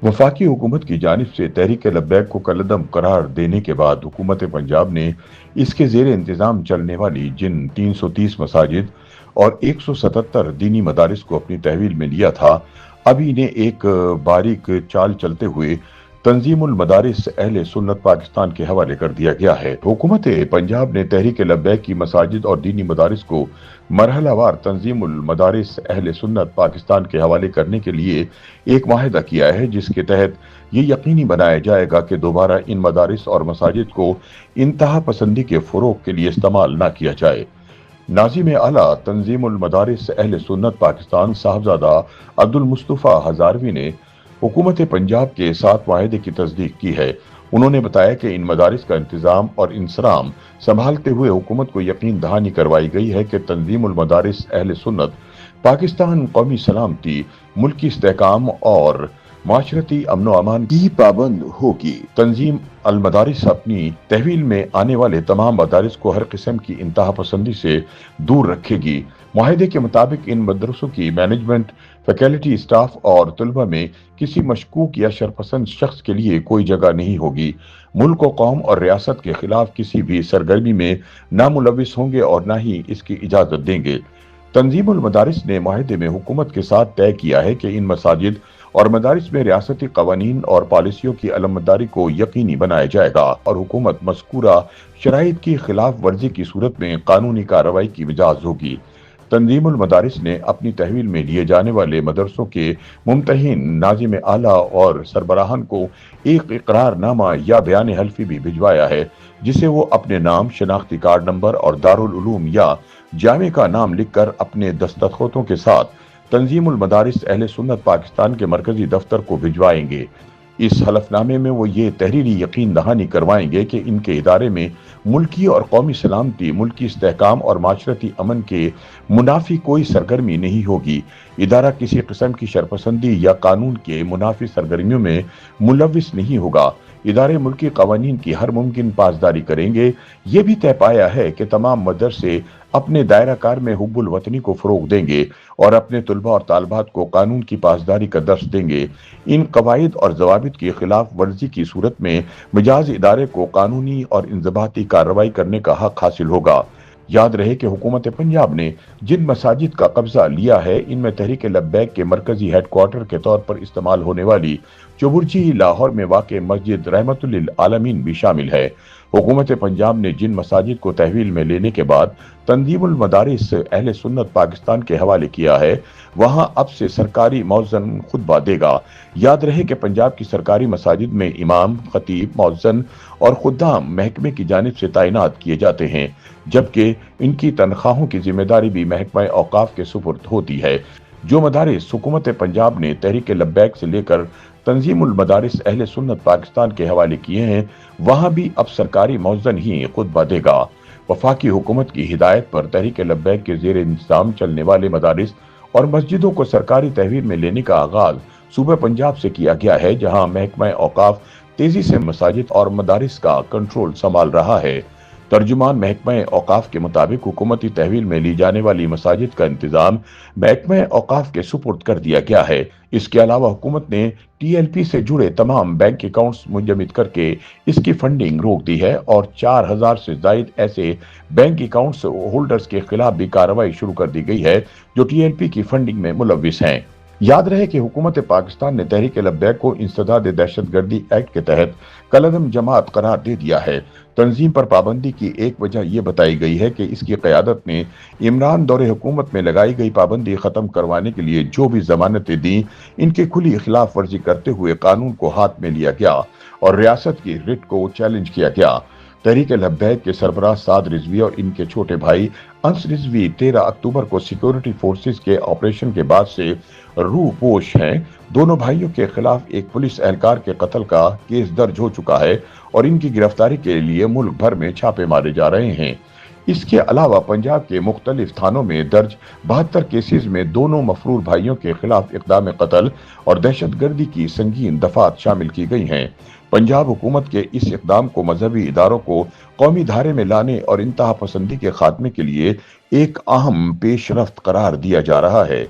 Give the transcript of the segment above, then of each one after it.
वफाकी हुकूमत की जानिब से तहरीक लब्बैक को कलअदम करार देने के बाद हुकूमत पंजाब ने इसके जेर इंतज़ाम चलने वाली जिन 330 मसाजिद और 177 दीनी मदारिस को अपनी तहवील में लिया था, अब इन्हें एक बारीक चाल चलते हुए तंजीमुल मदारिस अहले सुन्नत पाकिस्तान के हवाले कर दिया गया है। हुकूमत पंजाब ने तहरीक लब्बैक की मसाजिद और दीनी मदारिस को मरहलावार तंजीमुल मदारिस अहले सुन्नत पाकिस्तान के हवाले करने के लिए एक माहिदा किया है, जिसके तहत ये यकीनी बनाया जाएगा कि दोबारा इन मदारिस और मसाजिद को इंतहा पसंदी के फ़रोग़ के लिए इस्तेमाल न किया जाए। नाज़िम आला तंजीमुल मदारिस अहले सुन्नत पाकिस्तान साहबजादा अब्दुल मुस्तफ़ा हज़ारवी ने हुकूमत पंजाब के 7 माहिदे की तस्दीक की है। उन्होंने बताया कि इन मदारिस का इंतज़ाम और इंसराम संभालते हुए हुकूमत को यकीन दहानी करवाई गई है कि तंजीमुल मदारिस अहले सुन्नत पाकिस्तान कौमी सलामती, मुल्की इस्तेहकाम और माशरती अमन अमान की पाबंद होगी। तंजीम अल मदारिस अपनी तहवील में आने वाले तमाम मदारिस को हर किस्म की इंतहा पसंदी से दूर रखेगी। माहिदे के मुताबिक इन मदरसों की मैनेजमेंट, फैकल्टी स्टाफ और तलबा में किसी मशकूक या शरपसंद शख्स के लिए कोई जगह नहीं होगी। मुल्क व कौम और रियासत के खिलाफ किसी भी सरगर्मी में ना मुलविस होंगे और ना ही इसकी इजाजत देंगे। तंजीमुल मदारिस ने माहिदे में हुकूमत के साथ तय किया है कि इन मसाजिद और मदारिस में रियासती कवानीन और पॉलिसियों की अलमदारी को यकीनी बनाया जाएगा और हुकूमत मज़कूरा शराइत की खिलाफ वर्जी की सूरत में कानूनी कार्रवाई की मिजाज होगी। तंजीमुल मदारिस ने अपनी तहवील में लिए जाने वाले मदरसों के मुमतहिन, नाज़िम आला और सरबराहान को एक इकरारनामा या बयान हल्फी भी भिजवाया है, जिसे वो अपने नाम, शनाख्ती कार्ड नंबर और दारुल उलूम या जामे का नाम लिखकर अपने दस्तखतों के साथ तंजीमुल मदारिस अहले सुन्नत पाकिस्तान के मरकजी दफ्तर को भिजवाएंगे। इस हलफनामे में वो ये तहरीरी यकीन दहानी करवाएंगे कि इनके इदारे में मुल्की और कौमी सलामती, मुल्की इस्तेहकाम और माशरती अमन के मुनाफी कोई सरगर्मी नहीं होगी। इदारा किसी किस्म की शरपसंदी या कानून के मुनाफी सरगर्मियों में मुलविस नहीं होगा। इदारे मुल्की कवानीन की हर मुमकिन पासदारी करेंगे। ये भी तय पाया है कि तमाम मदरसे अपने दायरा कार में हुब्बुल वतनी को फ़रोग़ देंगे और अपने तलबा और तालबात को कानून की पासदारी का दर्स देंगे। इन कवायद और ज़वाबित की खिलाफ वर्जी की सूरत में मिजाज इदारे को कानूनी और इंज़बाती कार्रवाई करने का हक हासिल होगा। याद रहे कि हुकूमत पंजाब ने जिन मसाजिद का कब्जा लिया है, इनमें तहरीक लब्बैक के मरकजी हेडक्वार्टर के तौर पर इस्तेमाल होने वाली चौबुर्जी लाहौर में वाक़ मस्जिद रहमतुल लिल आलमीन भी शामिल है। हुकूमत पंजाब ने जिन मसाजिद को तहवील में लेने के बाद तंजीमुल मदारिस अहले सुन्नत पाकिस्तान के हवाले किया है, वहां अब से सरकारी मौज़न खुतबा देगा। याद रहे कि पंजाब की सरकारी मसाजिद में इमाम, खतीब, मौज़न और खुद्दाम महकमे की जानिब से तैनात किए जाते हैं, जबकि इनकी तनख्वाहों की जिम्मेदारी भी महकमा औकाफ के सुपुर्द होती है। जो मदारिस हुकूमत पंजाब ने तहरीक लब्बैक से लेकर तंजीमुल मदारिस अहले सुन्नत पाकिस्तान के हवाले किए हैं, वहां भी अब सरकारी मौज़न ही खुतबा देगा। वफाकी हुकूमत की हिदायत पर तहरीक लब्बैक के जेर इंतज़ाम चलने वाले मदारिस और मस्जिदों को सरकारी तहवील में लेने का आगाज सूबे पंजाब से किया गया है, जहां महकमा औकाफ तेजी से मसाजिद और मदारिस का कंट्रोल संभाल रहा है। तर्जुमान महकमा औकाफ के मुताबिक हुकूमती तहवील में ली जाने वाली मसाजिद का इंतजाम महकमा औकाफ के सुपुर्द कर दिया गया है। इसके अलावा हुकूमत ने TLP से जुड़े तमाम बैंक अकाउंट्स मुंजमद करके इसकी फंडिंग रोक दी है और 4000 से जायद ऐसे बैंक अकाउंट्स होल्डर्स के खिलाफ भी कार्रवाई शुरू कर दी गई है जो TLP की फंडिंग में मुलविस हैं। याद रहे कि हुकूमत पाकिस्तान ने तहरीक लब्बैक को इंसदाद दहशतगर्दी एक्ट के तहत कलअदम जमात करार दे दिया है। तंजीम पर पाबंदी की एक वजह यह बताई गई है कि इसकी क़यादत ने इमरान दौरे हुकूमत में लगाई गई पाबंदी ख़त्म करवाने के लिए जो भी जमानतें दी, इनकी खुली खिलाफ वर्जी करते हुए कानून को हाथ में लिया गया और रियासत की रिट को चैलेंज किया गया। तहरीक लब्बैक के सरबराह साद रिजवी और इनके छोटे भाई अंस रिजवी 13 अक्टूबर को सिक्योरिटी फोर्सेस के ऑपरेशन के बाद से रूपोश हैं। दोनों भाइयों के खिलाफ एक पुलिस एहलकार के कत्ल का केस दर्ज हो चुका है और इनकी गिरफ्तारी के लिए मुल्क भर में छापे मारे जा रहे हैं। इसके अलावा पंजाब के मुख्तलिफ थानों में दर्ज 72 केसेस में दोनों मफरूर भाइयों के खिलाफ इक़दाम कत्ल और दहशतगर्दी की संगीन दफात शामिल की गई हैं। पंजाब हुकूमत के इस इक़दाम को मजहबी इदारों को कौमी धारे में लाने और इंतहा पसंदी के खात्मे के लिए एक अहम पेशरफ्त करार दिया जा रहा है।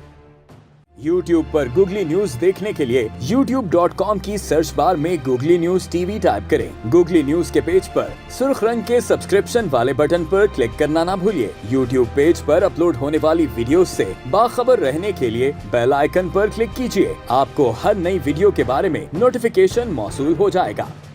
YouTube पर गूगली न्यूज देखने के लिए youtube.com की सर्च बार में गूगली न्यूज टीवी टाइप करें। गूगली न्यूज के पेज पर सुर्ख रंग के सब्सक्रिप्शन वाले बटन पर क्लिक करना ना भूलिए। YouTube पेज पर अपलोड होने वाली वीडियोस से बाखबर रहने के लिए बेल आइकन पर क्लिक कीजिए। आपको हर नई वीडियो के बारे में नोटिफिकेशन मौसूल हो जाएगा।